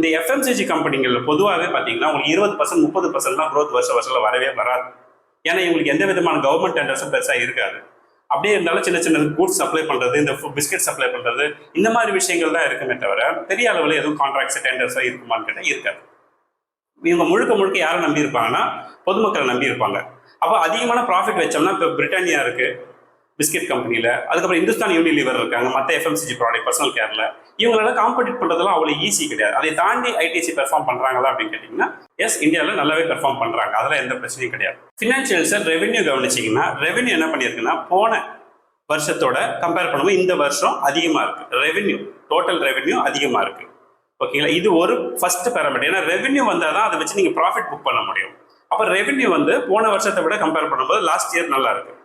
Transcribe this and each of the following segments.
இந்த எஃப்எம்சிஜி கம்பெனிகள் பொதுவாகவே பார்த்தீங்கன்னா உங்களுக்கு 20% 30% க்ரோத் வருஷம் வரவே வராது. ஏன்னா இவங்களுக்கு எந்த விதமான கவர்மெண்ட் டெண்டர்ஸும் பெருசாக இருக்காது. அப்படியே இருந்தாலும் சின்ன சின்ன கூட்ஸ் சப்ளை பண்ணுறது, இந்த பிஸ்கெட் சப்ளை பண்ணுறது, இந்த மாதிரி விஷயங்கள் தான் இருக்குமே தவிர பெரிய அளவில் எதுவும் கான்ட்ராக்ட்ஸ் டெண்டர்ஸாக இருக்குமான்னு கேட்டால் இருக்காது. இவங்க முழுக்க முழுக்க யாரை நம்பி இருப்பாங்கன்னா பொதுமக்களை நம்பி இருப்பாங்க. அப்போ அதிகமான ப்ராஃபிட் வச்சோம்னா இப்போ பிரிட்டானியா இருக்கு பிஸ்கெட் கம்பெனியில், அதுக்கப்புறம் இந்துஸ்தான் யூனிலிவர் இருக்காங்க, மற்ற எஃப்எம்சிஜி ப்ராடக்ட் பர்சனல் கேரில். இவங்களால காம்படிட் பண்ணுறதுலாம் அவ்வளோ ஈஸி கிடையாது. அதை தாண்டி ஐடிசி பெர்ஃபார்ம் பண்ணுறாங்களா அப்படின்னு கேட்டிங்கன்னா எஸ், இந்தியாவில் நல்லாவே பெர்ஃபார்ம் பண்ணுறாங்க, அதெல்லாம் எந்த பிரச்சனையும் கிடையாது. ஃபினான்ஷியல்ஸை ரெவென்யூ கவனிச்சிங்கன்னா ரெவென்யூ என்ன பண்ணியிருக்குன்னா போன வருஷத்தோட கம்பேர் பண்ணும்போது இந்த வருஷம் அதிகமாக இருக்குது. ரெவென்யூ டோட்டல் ரெவென்யூ அதிகமாக இருக்குது. ஓகேங்களா, இது ஒரு ஃபர்ஸ்ட் பேராமீட்டர். ஏன்னா ரெவென்யூ வந்தால் தான் அதை வச்சு நீங்கள் ப்ராஃபிட் புக் பண்ண முடியும். அப்போ ரெவென்யூ வந்து போன வருஷத்தை விட கம்பேர் பண்ணும்போது லாஸ்ட் இயர் நல்லா இருக்கு.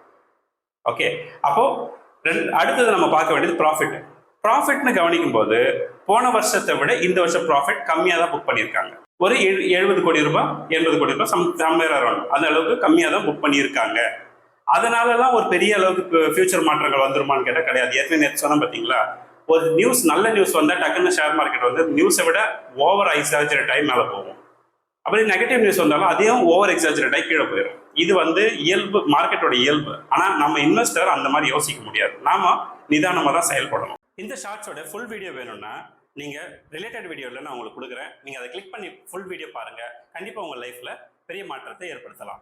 ஓகே, அப்போ அடுத்தது நம்ம பார்க்க வேண்டியது ப்ராஃபிட். ப்ராஃபிட்னு கவனிக்கும் போது போன வருஷத்தை விட இந்த வருஷம் ப்ராஃபிட் கம்மியாக தான் புக் பண்ணியிருக்காங்க. ஒரு 70 கோடி ரூபாய் 80 கோடி ரூபாய் சம்வேர் அரௌண்ட் அந்த அளவுக்கு கம்மியாக தான் புக் பண்ணியிருக்காங்க. அதனாலலாம் ஒரு பெரிய அளவுக்கு ஃபியூச்சர் மாற்றங்கள் வந்துருமான்னு கேட்டால் கிடையாது. ஏற்கனவே நேற்று சொன்ன பார்த்தீங்களா, ஒரு நியூஸ் நல்ல நியூஸ் வந்தால் டக்குன்னு ஷேர் மார்க்கெட் வந்து நியூஸை விட ஓவர் எக்ஸாஜரேட் ஆகி மேலே போகும். அப்படி நெகட்டிவ் நியூஸ் வந்தாலும் அதையும் ஓவர் எக்ஸாஜரேட் ஆகி கீழே போயிடும். இது வந்து இயல்பு, மார்க்கெட்டோட இயல்பு. ஆனால் நம்ம இன்வெஸ்டர் அந்த மாதிரி யோசிக்க முடியாது. நாம நிதானமாக தான் செயல்படணும். இந்த ஷார்ட்ஸோட ஃபுல் வீடியோ வேணும்னா நீங்கள் ரிலேட்டட் வீடியோவில் நான் உங்களுக்கு கொடுக்குறேன். நீங்கள் அதை கிளிக் பண்ணி ஃபுல் வீடியோ பாருங்கள். கண்டிப்பாக உங்கள் லைஃப்பில் பெரிய மாற்றத்தை ஏற்படுத்தலாம்.